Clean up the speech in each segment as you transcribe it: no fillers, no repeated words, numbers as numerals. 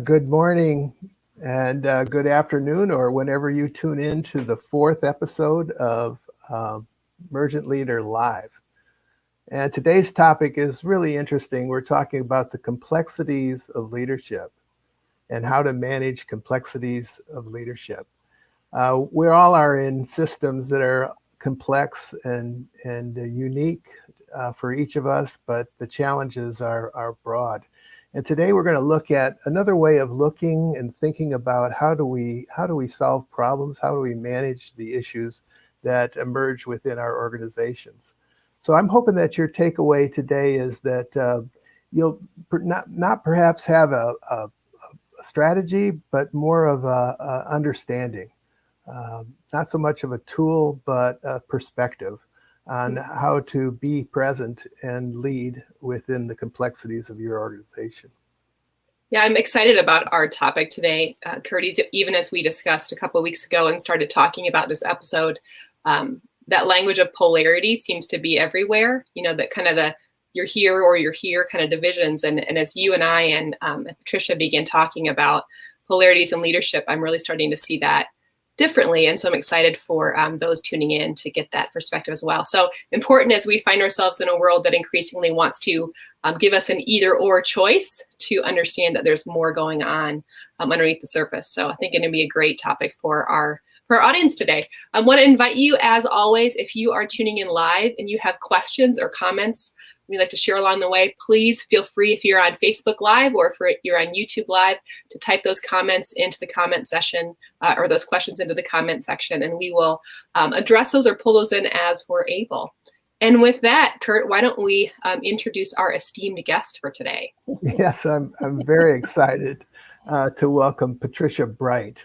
Good morning and good afternoon, or whenever you tune in to the fourth episode of Emergent Leader Live. And today's topic is really interesting. We're talking about the complexities of leadership and how to manage complexities of leadership. We all are in systems that are complex and unique for each of us, but the challenges are broad. And today we're going to look at another way of looking and thinking about how do we solve problems, how do we manage the issues that emerge within our organizations. So I'm hoping that your takeaway today is that you'll not perhaps have a strategy, but more of a understanding. Not so much of a tool, but a perspective on how to be present and lead within the complexities of your organization. Yeah, I'm excited about our topic today, Curtis. Even as we discussed a couple of weeks ago and started talking about this episode, that language of polarity seems to be everywhere. You know, that kind of the you're here or you're here kind of divisions. And as you and I and Patricia began talking about polarities in leadership, I'm really starting to see that differently. And so I'm excited for those tuning in to get that perspective as well. So important as we find ourselves in a world that increasingly wants to give us an either or choice, to understand that there's more going on underneath the surface. So I think it's going to be a great topic for our audience today. I want to invite you, as always, if you are tuning in live and you have questions or comments we'd like to share along the way, please feel free, if you're on Facebook Live or if you're on YouTube Live, to type those comments into the comment session or those questions into the comment section, and we will address those or pull those in as we're able. And with that, Kurt, why don't we introduce our esteemed guest for today? Yes, I'm very excited to welcome Patricia Bright.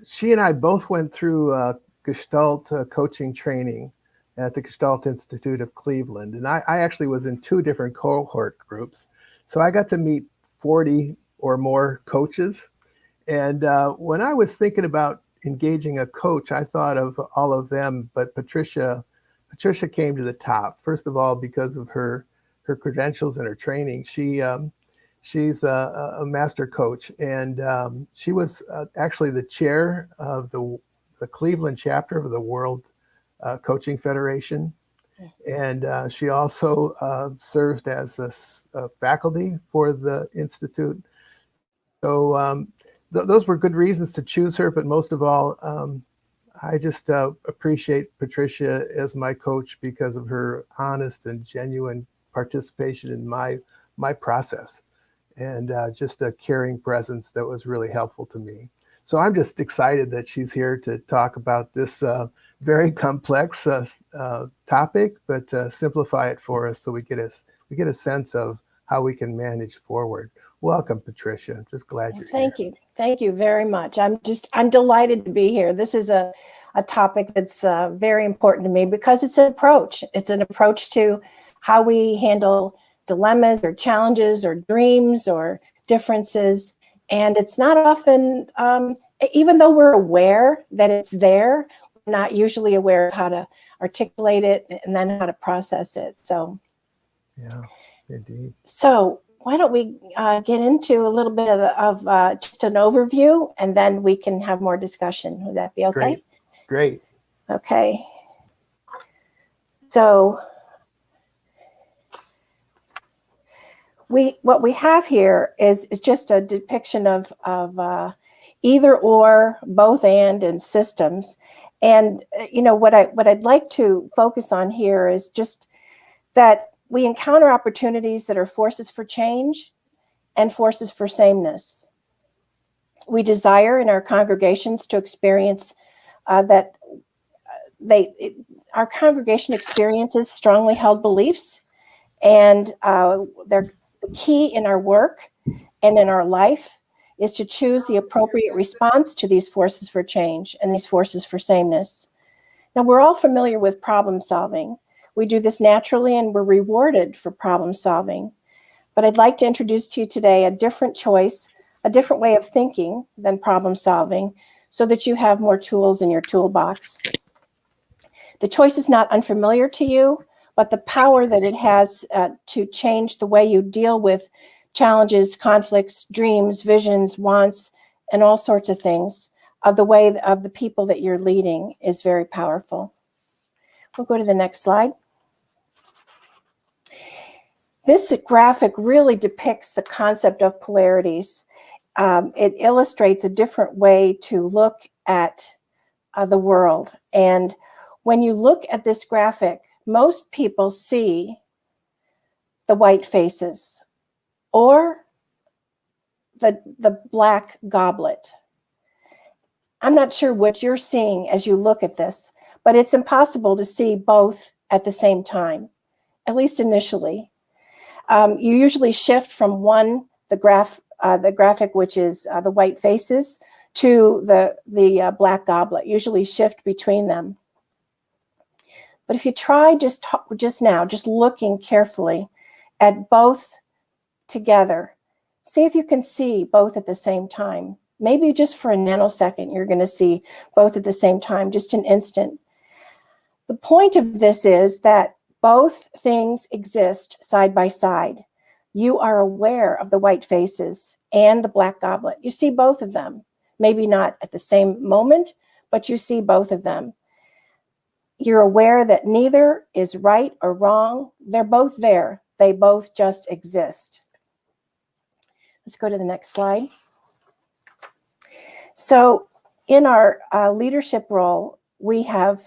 She and I both went through Gestalt coaching training at the Gestalt Institute of Cleveland. And I actually was in two different cohort groups. So I got to meet 40 or more coaches. And when I was thinking about engaging a coach, I thought of all of them, but Patricia came to the top. First of all, because of her credentials and her training. She's a master coach, and she was actually the chair of the Cleveland chapter of the World Coaching Federation, and she also served as a faculty for the institute. So those were good reasons to choose her, but most of all, I just appreciate Patricia as my coach because of her honest and genuine participation in my process, and just a caring presence that was really helpful to me. So I'm just excited that she's here to talk about this very complex topic, but simplify it for us so we get a sense of how we can manage forward. Welcome, Patricia. I'm just glad you're here. Thank you very much. I'm delighted to be here. This is a topic that's very important to me because it's an approach. It's an approach to how we handle dilemmas or challenges or dreams or differences. And it's not often, even though we're aware that it's there, we're not usually aware of how to articulate it and then how to process it. So, yeah, indeed. So why don't we get into a little bit of just an overview, and then we can have more discussion. Would that be okay? Great. Okay. So what we have here is just a depiction of either or, both and systems. And you know what I'd like to focus on here is just that we encounter opportunities that are forces for change and forces for sameness. We desire in our congregations to experience that our congregation experiences strongly held beliefs, and they're the key in our work and in our life is to choose the appropriate response to these forces for change and these forces for sameness. Now, we're all familiar with problem solving. We do this naturally and we're rewarded for problem solving. But I'd like to introduce to you today a different choice, a different way of thinking than problem solving, so that you have more tools in your toolbox. The choice is not unfamiliar to you, but the power that it has to change the way you deal with challenges, conflicts, dreams, visions, wants, and all sorts of things of the way of the people that you're leading is very powerful. We'll go to the next slide. This graphic really depicts the concept of polarities. It illustrates a different way to look at the world. And when you look at this graphic, most people see the white faces or the black goblet. I'm not sure what you're seeing as you look at this, but it's impossible to see both at the same time, at least initially. You usually shift from the graphic, which is the white faces, to the black goblet. Usually shift between them. But if you try just now, just looking carefully at both together, see if you can see both at the same time. Maybe just for a nanosecond, you're going to see both at the same time, just an instant. The point of this is that both things exist side by side. You are aware of the white faces and the black goblet. You see both of them. Maybe not at the same moment, but you see both of them. You're aware that neither is right or wrong. They're both there. They both just exist. Let's go to the next slide. So in our leadership role, we have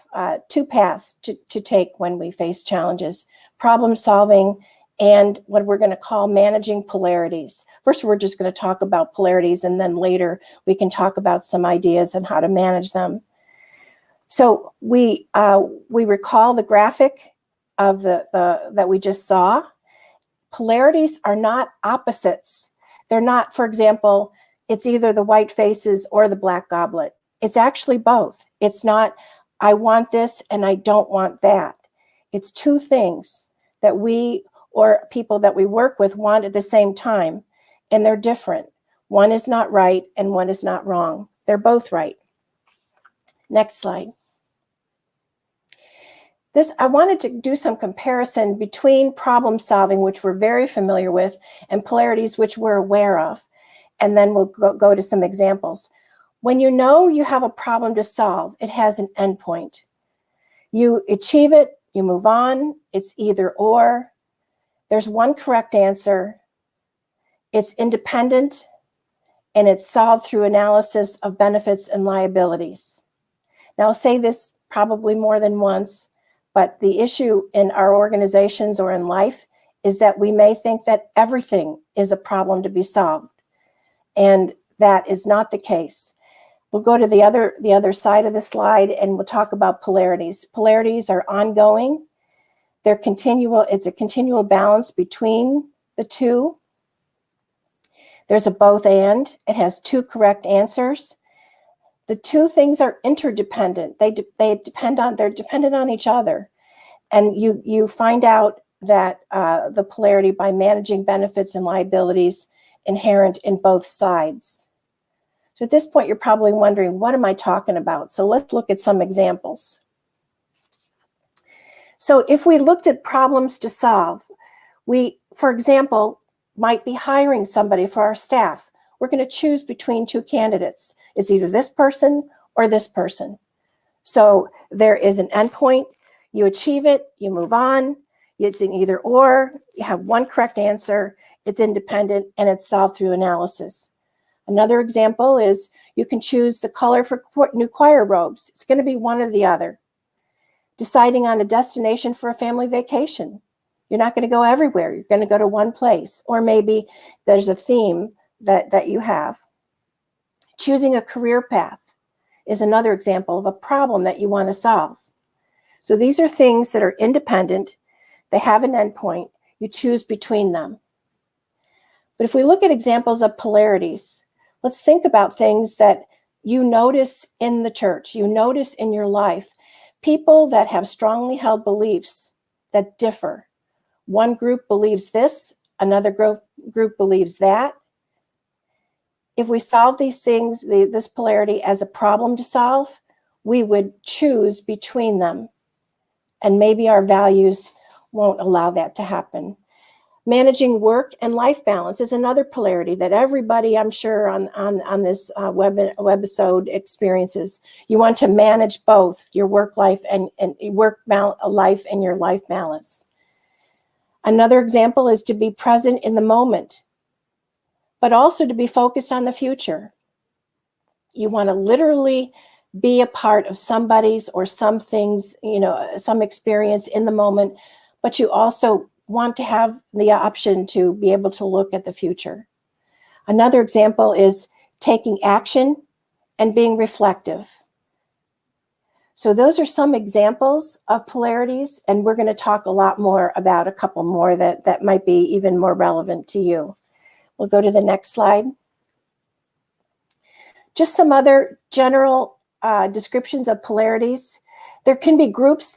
two paths to take when we face challenges: problem solving and what we're going to call managing polarities. First, we're just going to talk about polarities, and then later we can talk about some ideas on how to manage them. So we recall the graphic of that we just saw. Polarities are not opposites. They're not, for example, it's either the white faces or the black goblet. It's actually both. It's not, I want this and I don't want that. It's two things that we or people that we work with want at the same time, and they're different. One is not right and one is not wrong. They're both right. Next slide. I wanted to do some comparison between problem solving, which we're very familiar with, and polarities, which we're aware of. And then we'll go to some examples. When you know you have a problem to solve, it has an endpoint. You achieve it, you move on, it's either or. There's one correct answer. It's independent, and it's solved through analysis of benefits and liabilities. Now, I'll say this probably more than once, but the issue in our organizations or in life is that we may think that everything is a problem to be solved. And that is not the case. We'll go to the other side of the slide and we'll talk about polarities. Polarities are ongoing. They're continual. It's a continual balance between the two. There's a both and. It has two correct answers. The two things are interdependent. They're dependent on each other. And you find out that the polarity by managing benefits and liabilities inherent in both sides. So at this point, you're probably wondering, what am I talking about? So let's look at some examples. So if we looked at problems to solve, we, for example, might be hiring somebody for our staff. We're going to choose between two candidates. It's either this person or this person. So there is an endpoint. You achieve it, you move on. It's an either or. You have one correct answer. It's independent, and it's solved through analysis. Another example is you can choose the color for new choir robes. It's going to be one or the other. Deciding on a destination for a family vacation. You're not going to go everywhere. You're going to go to one place. Or maybe there's a theme that you have. Choosing a career path is another example of a problem that you want to solve. So these are things that are independent. They have an endpoint. You choose between them. But if we look at examples of polarities, let's think about things that you notice in the church, you notice in your life. People that have strongly held beliefs that differ. One group believes this, another group believes that. If we solve these things, this polarity as a problem to solve, we would choose between them. And maybe our values won't allow that to happen. Managing work and life balance is another polarity that everybody, I'm sure, on this webisode experiences. You want to manage both your work life and life and your life balance. Another example is to be present in the moment, but also to be focused on the future. You want to literally be a part of somebody's or something's, some experience in the moment, but you also want to have the option to be able to look at the future. Another example is taking action and being reflective. So those are some examples of polarities, and we're going to talk a lot more about a couple more that might be even more relevant to you. We'll go to the next slide. Just some other general descriptions of polarities. There can be groups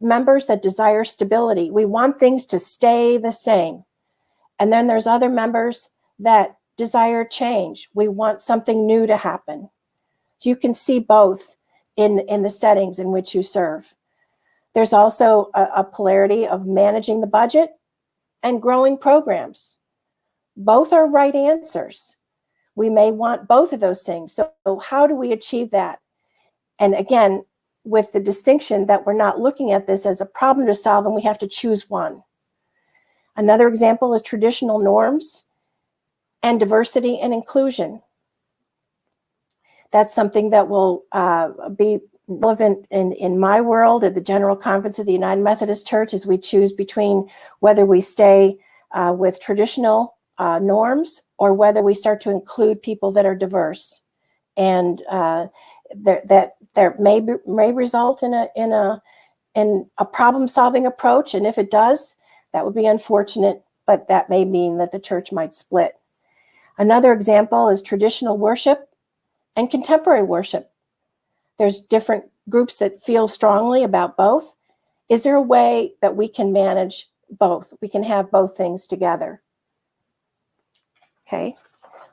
members that desire stability. We want things to stay the same. And then there's other members that desire change. We want something new to happen. So you can see both in the settings in which you serve. There's also a polarity of managing the budget and growing programs. Both are right answers. We may want both of those things. So how do we achieve that? And again, with the distinction that we're not looking at this as a problem to solve and we have to choose one. Another example is traditional norms and diversity and inclusion. That's something that will be relevant in my world at the General Conference of the United Methodist Church as we choose between whether we stay with traditional norms or whether we start to include people that are diverse. And that may result in a problem-solving approach, and if it does, that would be unfortunate, but that may mean that the church might split. Another example is traditional worship and contemporary worship. There's different groups that feel strongly about both. Is there a way that we can manage both? We can have both things together. Okay,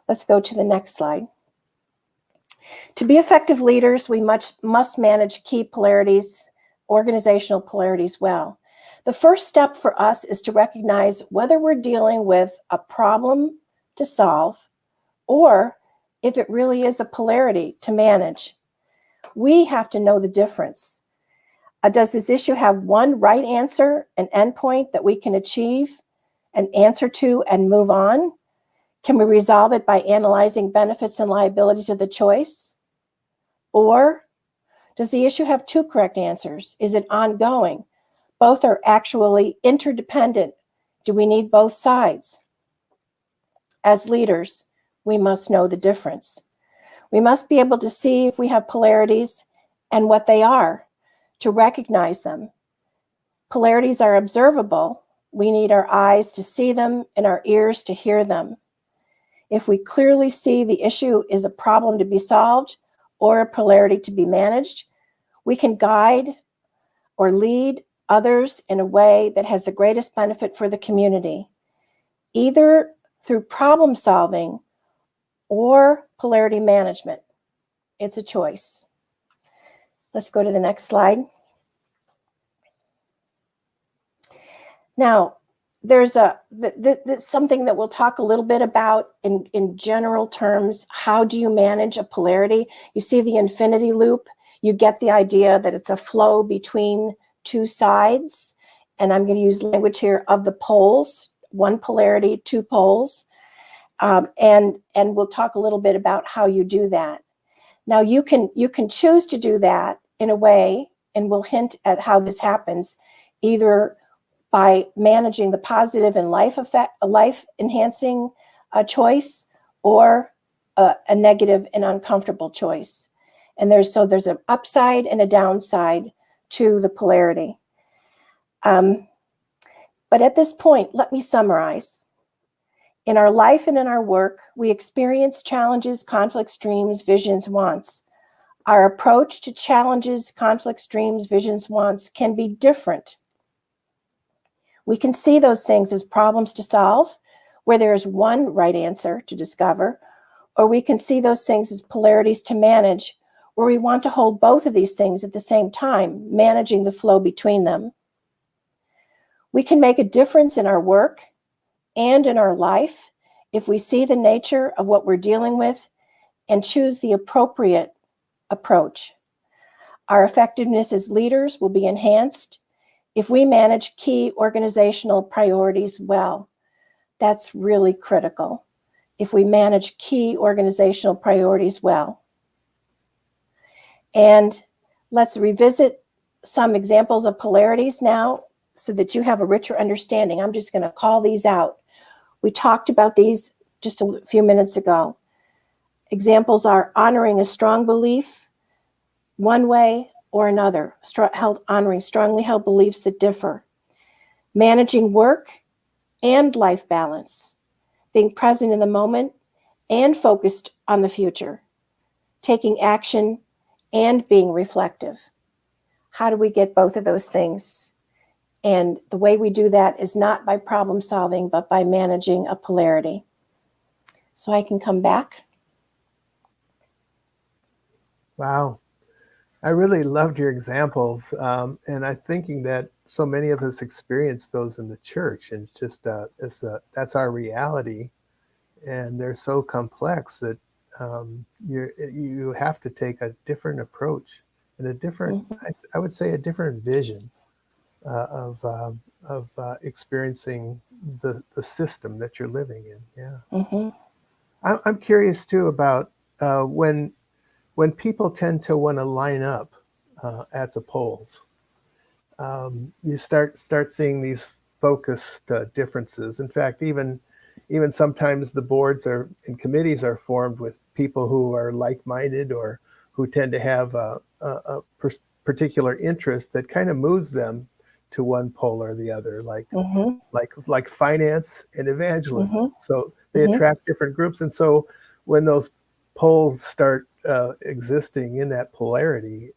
let's go to the next slide. To be effective leaders, we must manage key polarities, organizational polarities well. The first step for us is to recognize whether we're dealing with a problem to solve or if it really is a polarity to manage. We have to know the difference. Does this issue have one right answer, an endpoint that we can achieve, an answer to, and move on? Can we resolve it by analyzing benefits and liabilities of the choice? Or does the issue have two correct answers? Is it ongoing? Both are actually interdependent. Do we need both sides? As leaders, we must know the difference. We must be able to see if we have polarities and what they are, to recognize them. Polarities are observable. We need our eyes to see them and our ears to hear them. If we clearly see the issue is a problem to be solved or a polarity to be managed, we can guide or lead others in a way that has the greatest benefit for the community, either through problem solving or polarity management. It's a choice. Let's go to the next slide. Now, there's something that we'll talk a little bit about in general terms. How do you manage a polarity? You see the infinity loop. You get the idea that it's a flow between two sides. And I'm going to use language here of the poles, one polarity, two poles. And we'll talk a little bit about how you do that. Now, you can choose to do that in a way, and we'll hint at how this happens, either by managing the positive and life-enhancing choice, or a negative and uncomfortable choice. And there's an upside and a downside to the polarity. But at this point, let me summarize. In our life and in our work, we experience challenges, conflicts, dreams, visions, wants. Our approach to challenges, conflicts, dreams, visions, wants can be different. We can see those things as problems to solve, where there is one right answer to discover, or we can see those things as polarities to manage, where we want to hold both of these things at the same time, managing the flow between them. We can make a difference in our work and in our life if we see the nature of what we're dealing with and choose the appropriate approach. Our effectiveness as leaders will be enhanced if we manage key organizational priorities well. That's really critical. If we manage key organizational priorities well. And let's revisit some examples of polarities now so that you have a richer understanding. I'm just going to call these out. We talked about these just a few minutes ago. Examples are honoring a strong belief one way or another, honoring strongly held beliefs that differ, managing work and life balance, being present in the moment and focused on the future, taking action and being reflective. How do we get both of those things? And the way we do that is not by problem solving, but by managing a polarity. So I can come back. Wow. I really loved your examples. And I'm thinking that so many of us experience those in the church, and it's just, that's our reality. And they're so complex that you have to take a different approach and a different, I would say a different vision of experiencing the system that you're living in. Yeah. I'm curious too about when people tend to want to line up at the polls. You start seeing these focused differences. In fact, even sometimes the boards and committees are formed with people who are like-minded or who tend to have a particular interest that kind of moves them to one pole or the other, like finance and evangelism. So they attract different groups, and so when those poles start existing in that polarity,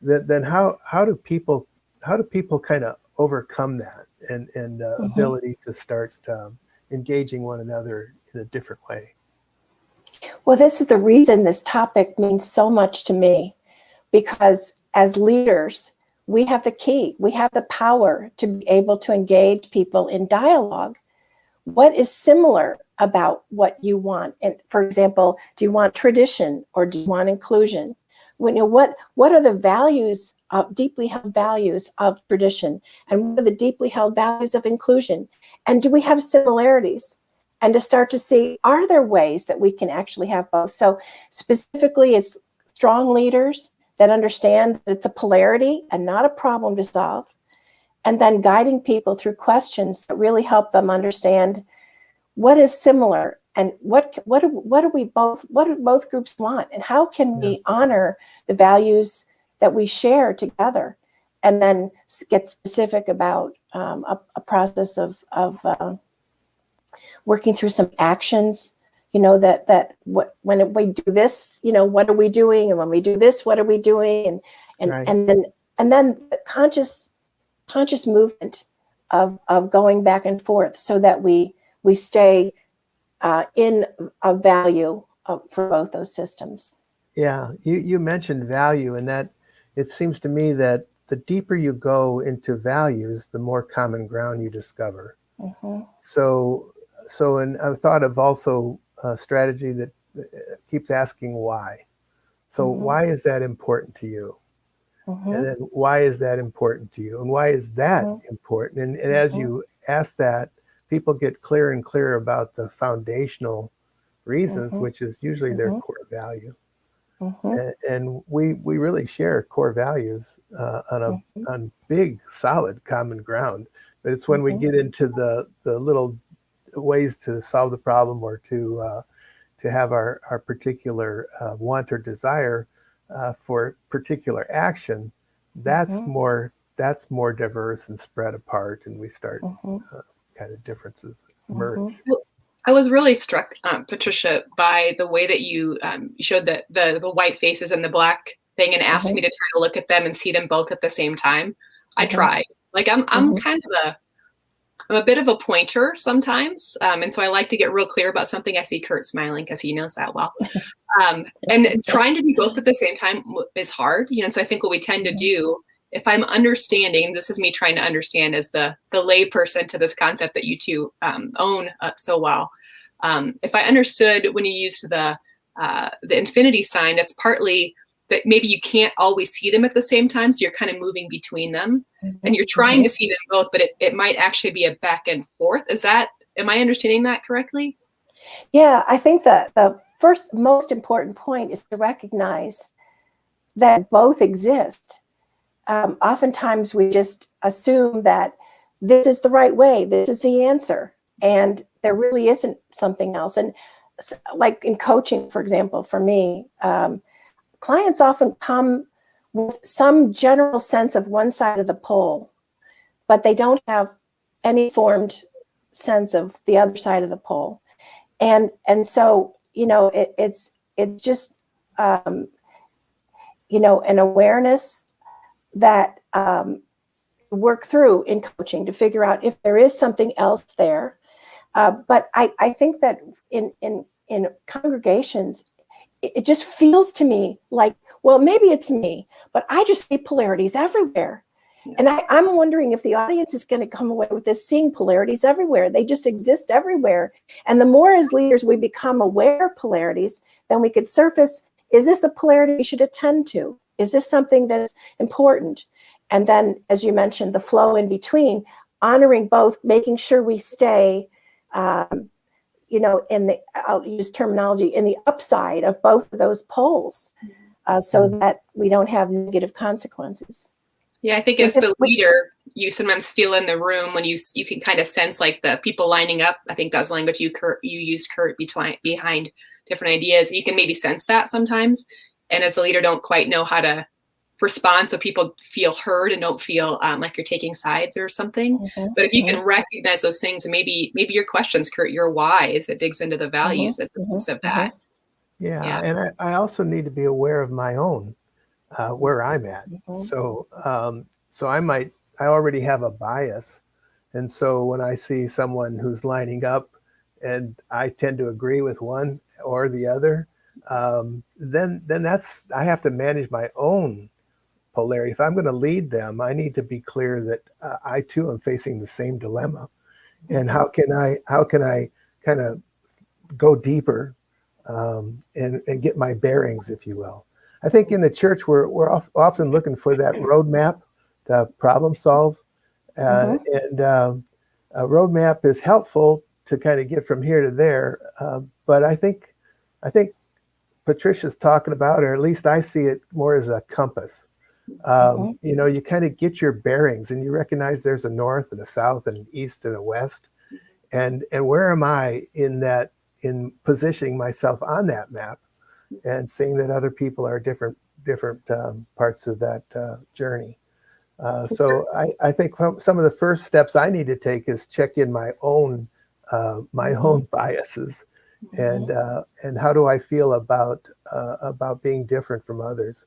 then how do people kind of overcome that and ability to start engaging one another in a different way? Well, this is the reason this topic means so much to me, because as leaders, we have the key. We have the power to be able to engage people in dialogue. What is similar about what you want? And for example, do you want tradition or do you want inclusion? What are the values, deeply held values of tradition, and what are the deeply held values of inclusion? And do we have similarities? And to start to see, are there ways that we can actually have both? So specifically, it's strong leaders that understand that it's a polarity and not a problem to solve, and then guiding people through questions that really help them understand what is similar and what do both groups want, and how can we honor the values that we share together, and then get specific about a process of working through some actions. When we do this, what are we doing? And when we do this, what are we doing? And then the conscious movement of going back and forth so that we stay in a value for both those systems. Yeah, you mentioned value, and that it seems to me that the deeper you go into values, the more common ground you discover. So and I've thought of also a strategy that keeps asking why. So why is that important to you? And then why is that important to you? And why is that important? And as you ask that, people get clearer and clearer about the foundational reasons, which is usually their core value. And we really share core values on big, solid common ground. But it's when we get into the little ways to solve the problem or to have our particular want or desire for particular action, that's more diverse and spread apart, and we start kind of differences emerge. I was really struck, Patricia, by the way that you showed the white faces and the black thing, and asked me to try to look at them and see them both at the same time. I tried. Like I'm kind of I'm a bit of a pointer sometimes, and so I like to get real clear about something. I see Kurt smiling because he knows that well. And trying to do both at the same time is hard, and so I think what we tend to do if I'm understanding, this is me trying to understand as the lay person to this concept that you two own so well. If I understood when you used the infinity sign, that's partly that maybe you can't always see them at the same time. So you're kind of moving between them and you're trying to see them both, but it might actually be a back and forth. Am I understanding that correctly? Yeah, I think that the first most important point is to recognize that both exist. Oftentimes we just assume that this is the right way, this is the answer, and there really isn't something else. And like in coaching, for example, for me, clients often come with some general sense of one side of the pole, but they don't have any formed sense of the other side of the pole. And so, it's just, an awareness that work through in coaching to figure out if there is something else there. But I think that in congregations, it just feels to me like, well, maybe it's me, but I just see polarities everywhere. And I'm wondering if the audience is going to come away with this, seeing polarities everywhere. They just exist everywhere. And the more as leaders we become aware of polarities, then we could surface, is this a polarity we should attend to? Is this something that's important? And then, as you mentioned, the flow in between, honoring both, making sure we stay, I'll use terminology, in the upside of both of those poles, so that we don't have negative consequences. Yeah, I think as the leader, you sometimes feel in the room when you can kind of sense like the people lining up. I think that's language you used, Kurt, behind different ideas. You can maybe sense that sometimes. And as a leader, don't quite know how to respond so people feel heard and don't feel like you're taking sides or something. But if you can recognize those things, and maybe your questions, Kurt, your whys, that digs into the values as a piece of that. Yeah. And I also need to be aware of my own, where I'm at. So I already have a bias. And so when I see someone who's lining up and I tend to agree with one or the other, then I have to manage my own polarity. If I'm going to lead them, I need to be clear that I too am facing the same dilemma. And how can I kind of go deeper and get my bearings, if you will. I think in the church, we're often looking for that roadmap to problem solve. And a roadmap is helpful to kind of get from here to there. But I think Patricia's talking about, or at least I see it more as a compass. You kind of get your bearings and you recognize there's a north and a south and an east and a west. And where am I in positioning myself on that map and seeing that other people are different parts of that journey. So I think some of the first steps I need to take is check in my own biases and how do I feel about being different from others,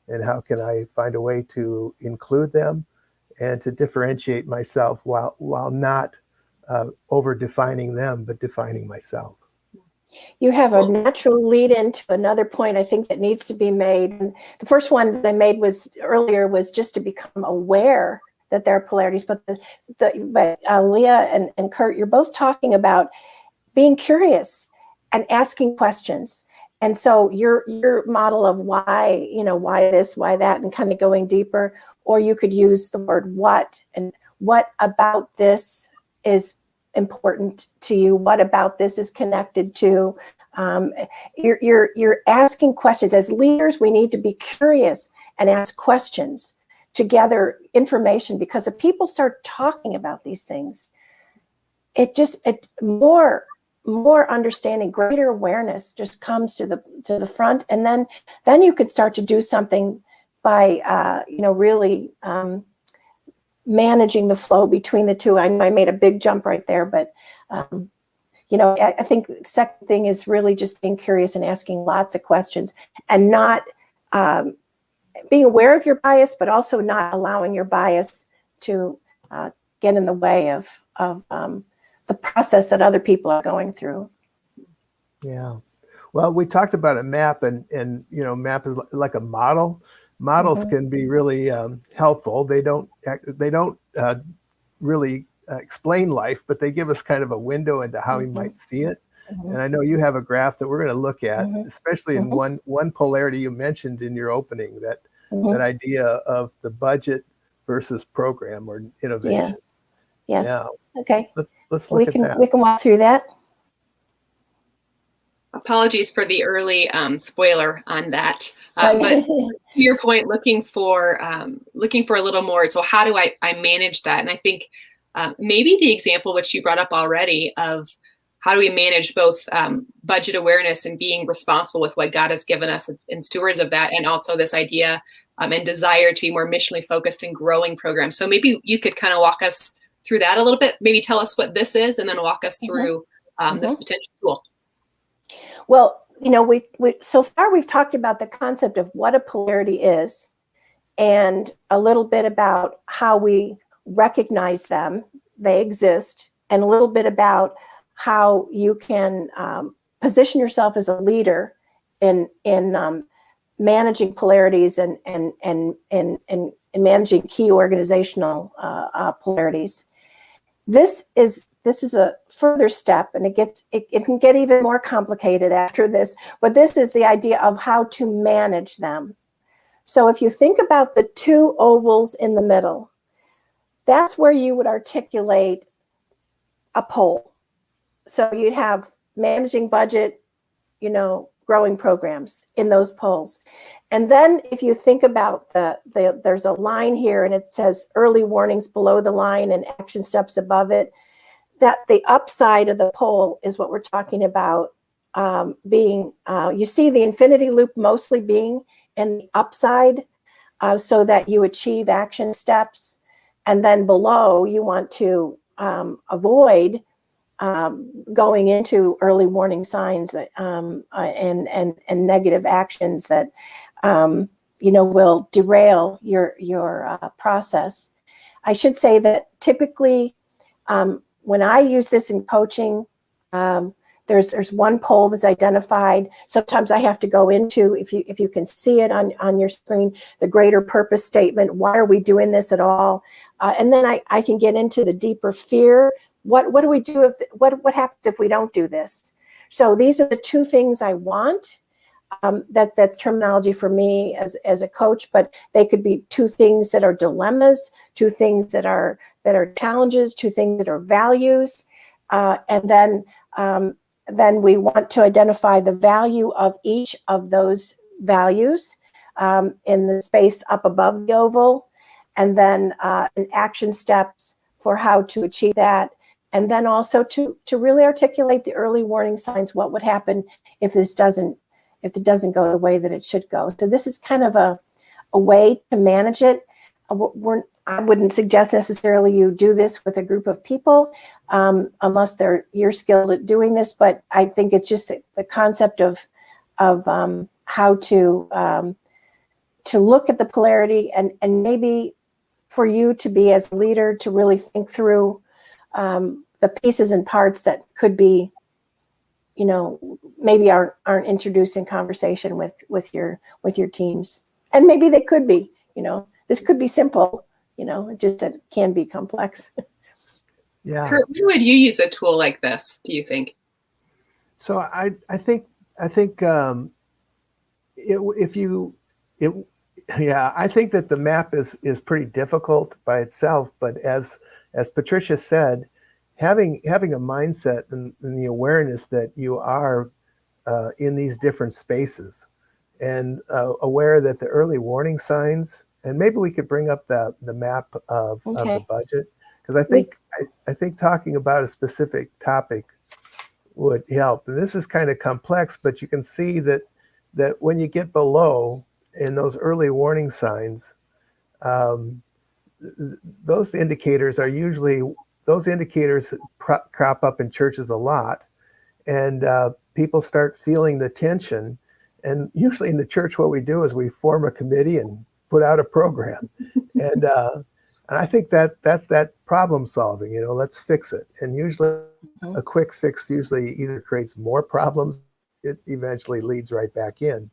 and how can I find a way to include them and to differentiate myself while not over defining them, but defining myself. You have a natural lead into another point I think that needs to be made. And the first one that I made earlier was just to become aware that there are polarities. But Leah and Kurt, you're both talking about being curious and asking questions. And so your model of why this, why that, and kind of going deeper, or you could use the word what, and what about this is important to you, what about this is connected to, you're asking questions. As leaders, we need to be curious and ask questions to gather information, because if people start talking about these things, more understanding, greater awareness just comes to the front, and then you could start to do something by really managing the flow between the two. I know I made a big jump right there, but I think the second thing is really just being curious and asking lots of questions, and not being aware of your bias, but also not allowing your bias to get in the way of the process that other people are going through. Yeah. Well, we talked about a map, and map is like a model. models can be really helpful. They don't really explain life, but they give us kind of a window into how we might see it. And I know you have a graph that we're going to look at, especially in one polarity you mentioned in your opening, that idea of the budget versus program or innovation. Yes. Yeah. Okay. Let's look at that. We can walk through that. Apologies for the early spoiler on that. But to your point, looking for a little more. So how do I manage that? And I think maybe the example which you brought up already of how do we manage both budget awareness and being responsible with what God has given us and stewards of that, and also this idea and desire to be more missionally focused and growing programs. So maybe you could kind of walk us through that a little bit. Maybe tell us what this is, and then walk us through this potential tool. Well, we so far we've talked about the concept of what a polarity is, and a little bit about how we recognize them, they exist, and a little bit about how you can position yourself as a leader in managing polarities and managing key organizational polarities. This is a further step, and it can get even more complicated after this, but this is the idea of how to manage them. So if you think about the two ovals in the middle, that's where you would articulate a pole. So you'd have managing budget, growing programs in those poles. And then if you think about there's a line here, and it says early warnings below the line and action steps above it, that the upside of the pole is what we're talking about being, you see the infinity loop mostly being in the upside so that you achieve action steps. And then below, you want to avoid going into early warning signs and negative actions that will derail your process. I should say that typically when I use this in coaching, there's one pole that's identified. Sometimes I have to go into, if you can see it on your screen, the greater purpose statement. Why are we doing this at all? And then I can get into the deeper fear. What do we do what happens if we don't do this? So these are the two things I want. That's terminology for me as a coach, but they could be two things that are dilemmas, two things that are challenges, two things that are values, and then we want to identify the value of each of those values in the space up above the oval, and then action steps for how to achieve that. And then also to really articulate the early warning signs. What would happen if it doesn't go the way that it should go? So this is kind of a way to manage it. I wouldn't suggest necessarily you do this with a group of people unless you're skilled at doing this. But I think it's just the concept of how to look at the polarity and maybe for you to be as a leader to really think through the pieces and parts that could be, maybe aren't introduced in conversation with your teams, and maybe they could be. This could be simple. Just that it can be complex. Yeah. Kurt, when would you use a tool like this, do you think? So I think I think that the map is pretty difficult by itself, but as Patricia said, having a mindset and the awareness that you are in these different spaces, and aware that the early warning signs, and maybe we could bring up the map of the budget, because I think talking about a specific topic would help. And this is kind of complex, but you can see that when you get below in those early warning signs, those indicators crop up in churches a lot, and people start feeling the tension. And usually in the church, what we do is we form a committee and put out a program, and I think that's that problem solving. Let's fix it. And usually, a quick fix usually either creates more problems, it eventually leads right back in.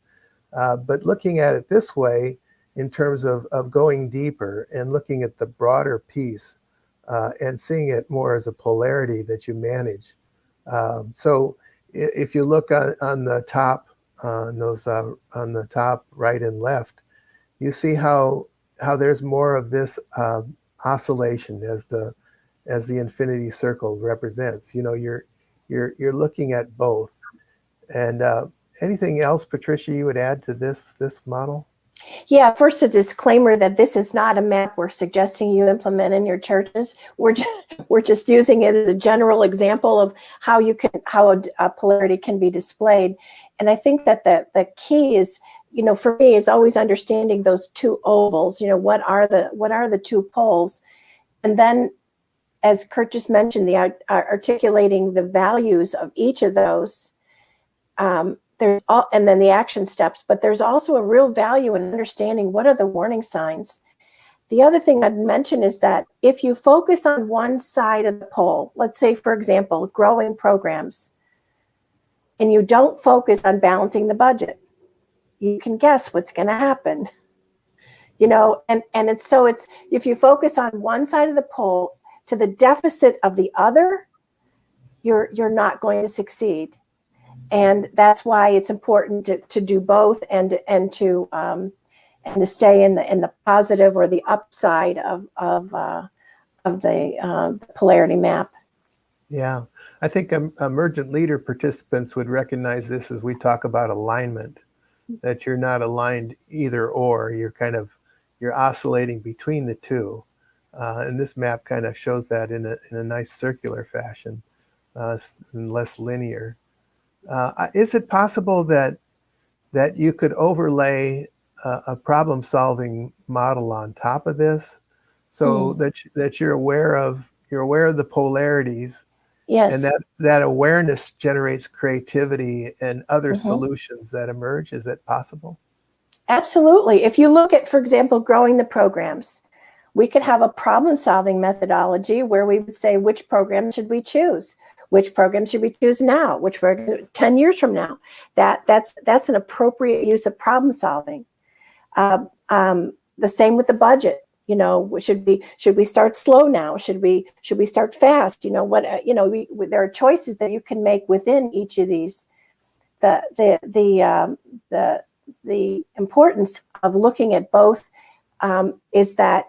But looking at it this way, in terms of going deeper and looking at the broader piece and seeing it more as a polarity that you manage. So if you look on the top, on the top right and left, you see how there's more of this oscillation as the infinity circle represents. You know, you're looking at both. And anything else, Patricia, you would add to this model? Yeah, first a disclaimer that this is not a map we're suggesting you implement in your churches. We're just using it as a general example of how a polarity can be displayed. And I think that the key is, you know, for me, is always understanding those two ovals. You know, what are the two poles, and then, as Kurt just mentioned, articulating the values of each of those. And then the action steps, but there's also a real value in understanding what are the warning signs. The other thing I'd mention is that if you focus on one side of the pole, let's say, for example, growing programs, and you don't focus on balancing the budget, you can guess what's going to happen. You know, and it's if you focus on one side of the pole to the deficit of the other, you're not going to succeed. And that's why it's important to do both and to stay in the positive or the upside of the polarity map. Yeah, I think emergent leader participants would recognize this as we talk about alignment, that you're not aligned either or, you're oscillating between the two. And this map kind of shows that in a nice circular fashion, and less linear. Is it possible that you could overlay a problem-solving model on top of this, so that you're aware of the polarities, Yes. and that awareness generates creativity and other solutions that emerge? Is that possible? Absolutely. If you look at, for example, growing the programs, we could have a problem-solving methodology where we would say, which program should we choose? Which program should we choose now? Which program 10 years from now? That's an appropriate use of problem solving. The same with the budget. You know, should we start slow now? Should we start fast? You know what? There are choices that you can make within each of these. The importance of looking at both is that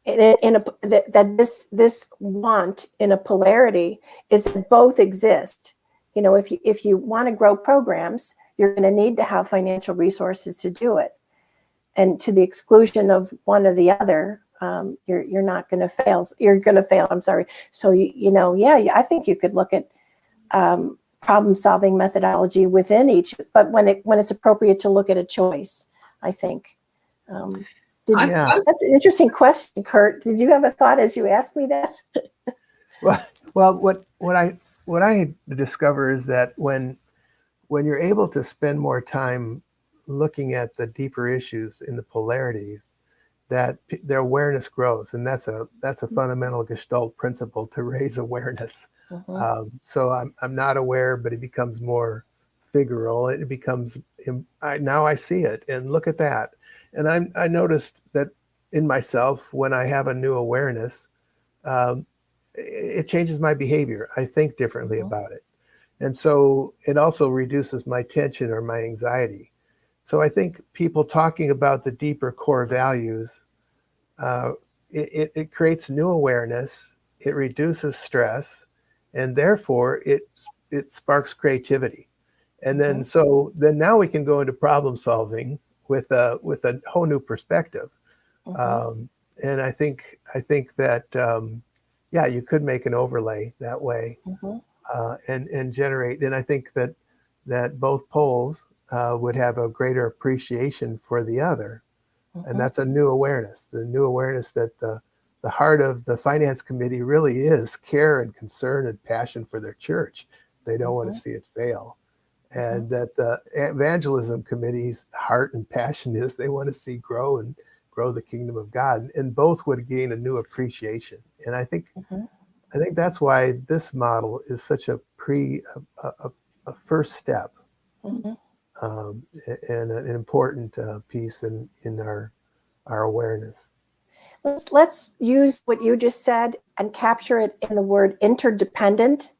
this want in a polarity is that both exist. You know, if you want to grow programs, you're going to need to have financial resources to do it, and to the exclusion of one or the other, you're not going to fail. You're going to fail. I'm sorry. So I think you could look at problem-solving methodology within each, but when it's appropriate to look at a choice, I think. That's an interesting question, Kurt. Did you have a thought as you asked me that? Well, what I discover is that when you're able to spend more time looking at the deeper issues in the polarities, that their awareness grows, and that's a fundamental Gestalt principle, to raise awareness. So I'm not aware, but it becomes more figural. It becomes now I see it, and look at that. And I noticed that in myself, when I have a new awareness, it changes my behavior. I think differently about it. And so it also reduces my tension or my anxiety. So I think people talking about the deeper core values, it creates new awareness, it reduces stress, and therefore it sparks creativity. And then then now we can go into problem solving with a whole new perspective. And I think that you could make an overlay that way, and generate. And I think that both poles would have a greater appreciation for the other, and that's a new awareness. The new awareness that the heart of the finance committee really is care and concern and passion for their church. They don't want to see it fail. And that the evangelism committee's heart and passion is they want to see grow the kingdom of God, and both would gain a new appreciation. And I think that's why this model is such a first step and an important piece in our awareness. Let's use what you just said and capture it in the word interdependent.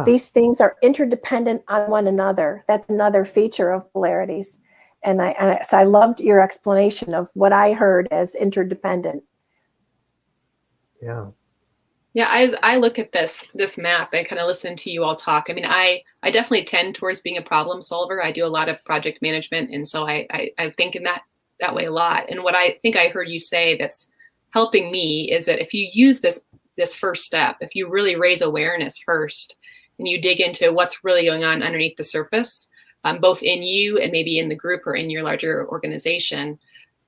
These things are interdependent on one another. That's another feature of polarities. So I loved your explanation of what I heard as interdependent. Yeah. Yeah, as I look at this map and kind of listen to you all talk, I mean, I definitely tend towards being a problem solver. I do a lot of project management, and so I think in that way a lot. And what I think I heard you say that's helping me is that if you use this first step, if you really raise awareness first, and you dig into what's really going on underneath the surface, both in you and maybe in the group or in your larger organization,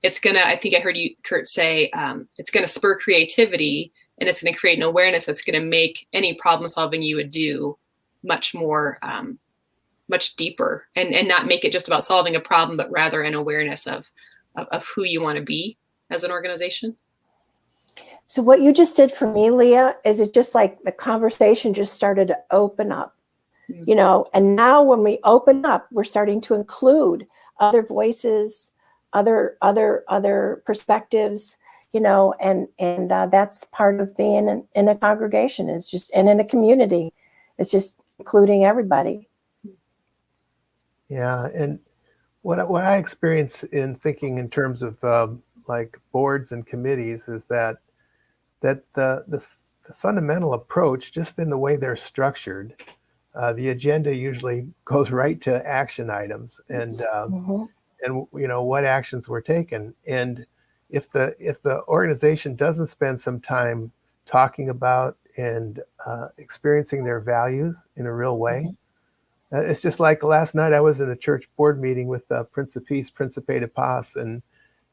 it's gonna. I think I heard you, Kurt, say it's gonna spur creativity. And it's going to create an awareness that's going to make any problem solving you would do much more, much deeper, and not make it just about solving a problem, but rather an awareness of who you want to be as an organization. So what you just did for me, Leah, is it just like the conversation just started to open up, and now when we open up, we're starting to include other voices, other perspectives, and that's part of being in a congregation and in a community. It's just including everybody. Yeah, and what I experience in thinking in terms of like boards and committees is that the fundamental approach, just in the way they're structured, the agenda usually goes right to action items and what actions were taken. And if the organization doesn't spend some time talking about and experiencing their values in a real way, it's just like last night I was in a church board meeting with Prince of Peace, Principe de Paz, and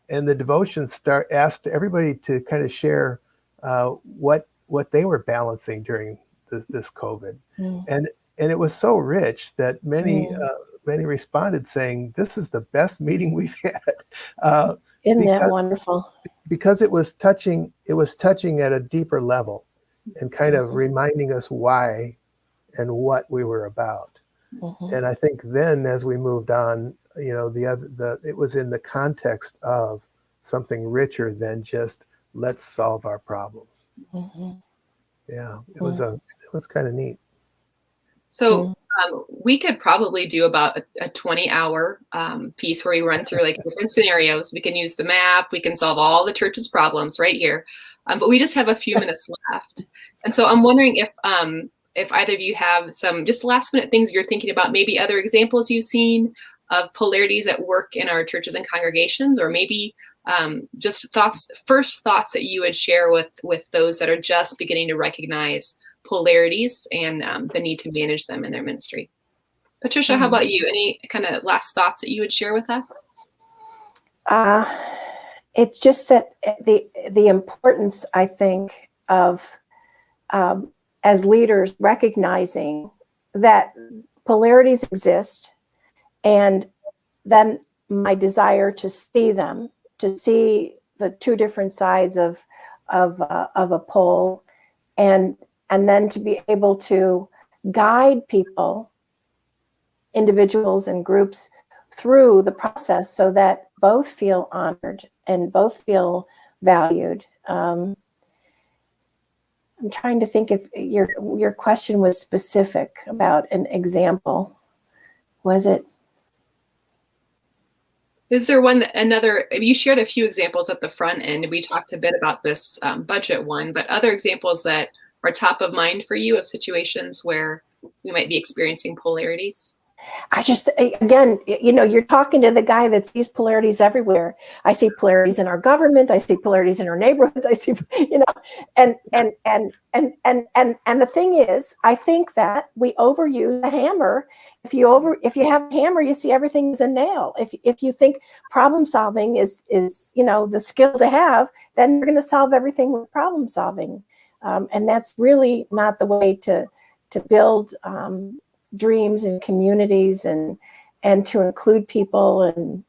the devotions asked everybody to kind of share what they were balancing during this COVID, and it was so rich that many responded saying, "This is the best meeting we've had." Isn't that wonderful? Because it was touching at a deeper level and kind of reminding us why and what we were about. And I think then as we moved on, it was in the context of something richer than just let's solve our problems. Yeah, it was kind of neat. So we could probably do about a 20-hour piece where we run through like different scenarios. We can use the map. We can solve all the church's problems right here. But we just have a few minutes left. And so I'm wondering if either of you have some just last minute things you're thinking about, maybe other examples you've seen of polarities at work in our churches and congregations, or maybe just first thoughts that you would share with those that are just beginning to recognize polarities and the need to manage them in their ministry. Patricia, how about you? Any kind of last thoughts that you would share with us? It's just that the importance, I think, of as leaders recognizing that polarities exist, and then my desire to see them, to see the two different sides of a pole, and then to be able to guide people, individuals and groups, through the process so that both feel honored and both feel valued. I'm trying to think if your question was specific about an example. Was it? Is there you shared a few examples at the front end. We talked a bit about this budget one, but other examples that are top of mind for you of situations where we might be experiencing polarities? Again, you're talking to the guy that sees polarities everywhere. I see polarities in our government. I see polarities in our neighborhoods. I see, and the thing is, I think that we overuse the hammer. If you have a hammer, you see everything as a nail. If you think problem solving is the skill to have, then you're going to solve everything with problem solving. And that's really not the way to build dreams and communities and to include people and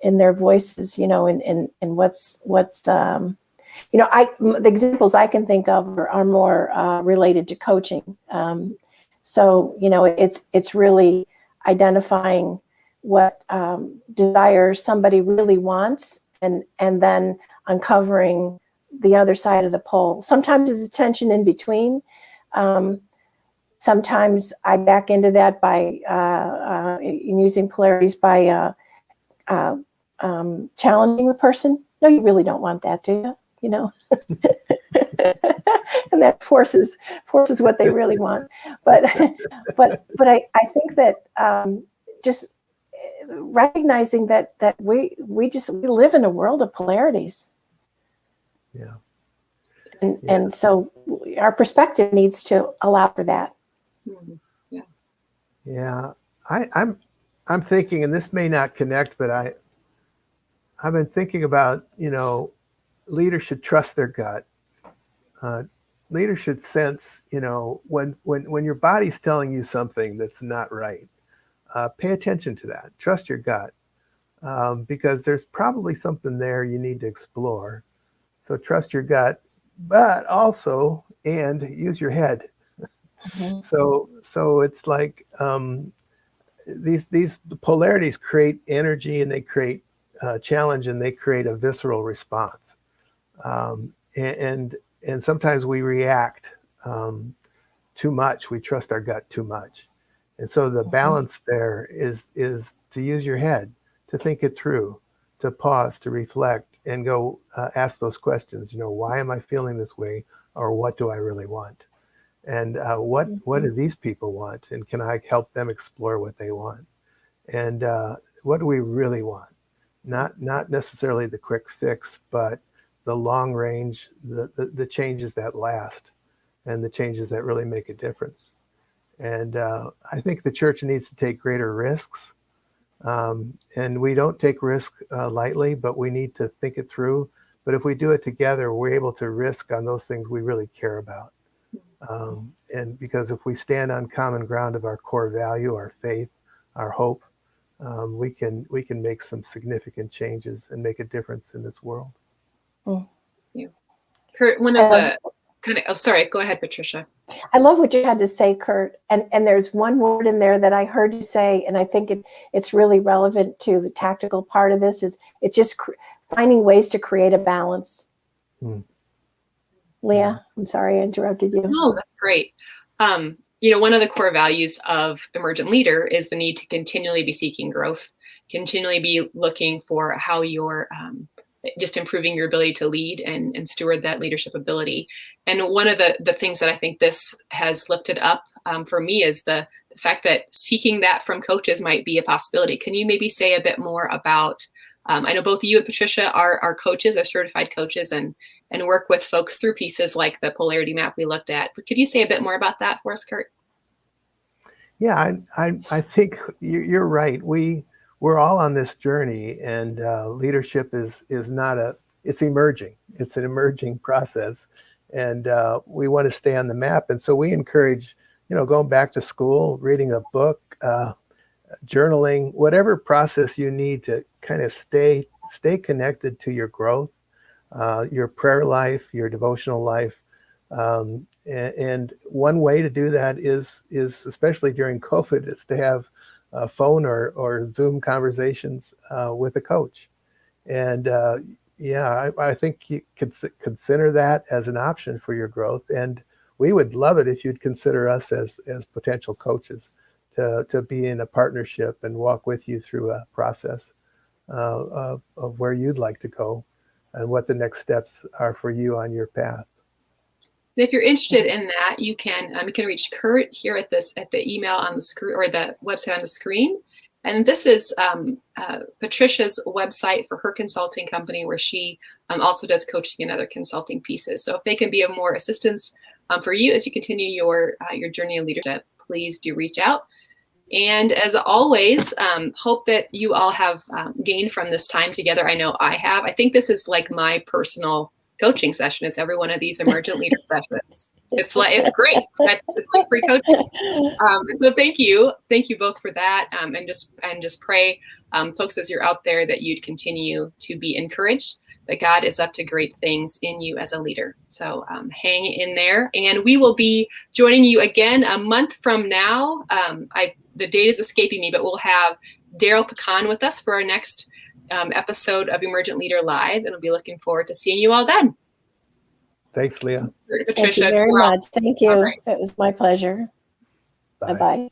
in their voices, and what's the examples I can think of are more related to coaching. So it's really identifying what desire somebody really wants, and then uncovering the other side of the pole. Sometimes there's a tension in between. Sometimes I back into that by using polarities by challenging the person. No, you really don't want that, do you? You know, and that forces what they really want. But I think that just recognizing that we live in a world of polarities. Yeah. And so our perspective needs to allow for that. Yeah. Yeah. I'm thinking, and this may not connect, but I've been thinking about, leaders should trust their gut. Leaders should sense, when your body's telling you something that's not right, pay attention to that. Trust your gut, because there's probably something there you need to explore. So trust your gut, but also, and use your head. Mm-hmm. So it's like these polarities create energy, and they create challenge, and they create a visceral response. And sometimes we react too much. We trust our gut too much. And so the balance there is to use your head, to think it through, to pause, to reflect, and go ask those questions. Why am I feeling this way? Or what do I really want? And what do these people want? And can I help them explore what they want? And what do we really want? Not necessarily the quick fix, but the long range, the changes that last, and the changes that really make a difference. And I think the church needs to take greater risks. And we don't take risk lightly, but we need to think it through. But if we do it together, we're able to risk on those things we really care about. And because if we stand on common ground of our core value, our faith, our hope, we can make some significant changes and make a difference in this world. Yeah. Kurt, one of the sorry, go ahead, Patricia. I love what you had to say, Kurt. And there's one word in there that I heard you say, and I think it's really relevant to the tactical part of this, is it's just finding ways to create a balance. Leah, I'm sorry I interrupted you. No, that's great. One of the core values of Emergent Leader is the need to continually be seeking growth, continually be looking for how you're just improving your ability to lead and steward that leadership ability. And one of the things that I think this has lifted up for me is the fact that seeking that from coaches might be a possibility. Can you maybe say a bit more about, I know both you and Patricia are coaches, are certified coaches, and work with folks through pieces like the polarity map we looked at. But could you say a bit more about that for us, Kurt? Yeah, I think you're right. We're all on this journey, and leadership is it's emerging. It's an emerging process, and we want to stay on the map. And so we encourage, going back to school, reading a book, journaling, whatever process you need to kind of stay connected to your growth, your prayer life, your devotional life. And one way to do that is especially during COVID, is to have phone or Zoom conversations with a coach. And I think you could consider that as an option for your growth. And we would love it if you'd consider us as potential coaches to be in a partnership and walk with you through a process of where you'd like to go and what the next steps are for you on your path. If you're interested in that, you can reach Kurt here at the email on the screen, or the website on the screen. And this is Patricia's website for her consulting company, where she also does coaching and other consulting pieces. So if they can be of more assistance for you as you continue your journey of leadership, please do reach out. And as always, hope that you all have gained from this time together. I know I have. I think this is like my personal coaching session. Is every one of these Emergent Leader sessions. It's great. It's like free coaching. So thank you both for that. And just pray, folks, as you're out there, that you'd continue to be encouraged, that God is up to great things in you as a leader. So hang in there, and we will be joining you again a month from now. The date is escaping me, but we'll have Daryl Pecan with us for our next episode of Emergent Leader Live, and we'll be looking forward to seeing you all then. Thanks, Leah. Patricia, Thank you very much. Thank you. All right. It was my pleasure. Bye. Bye-bye.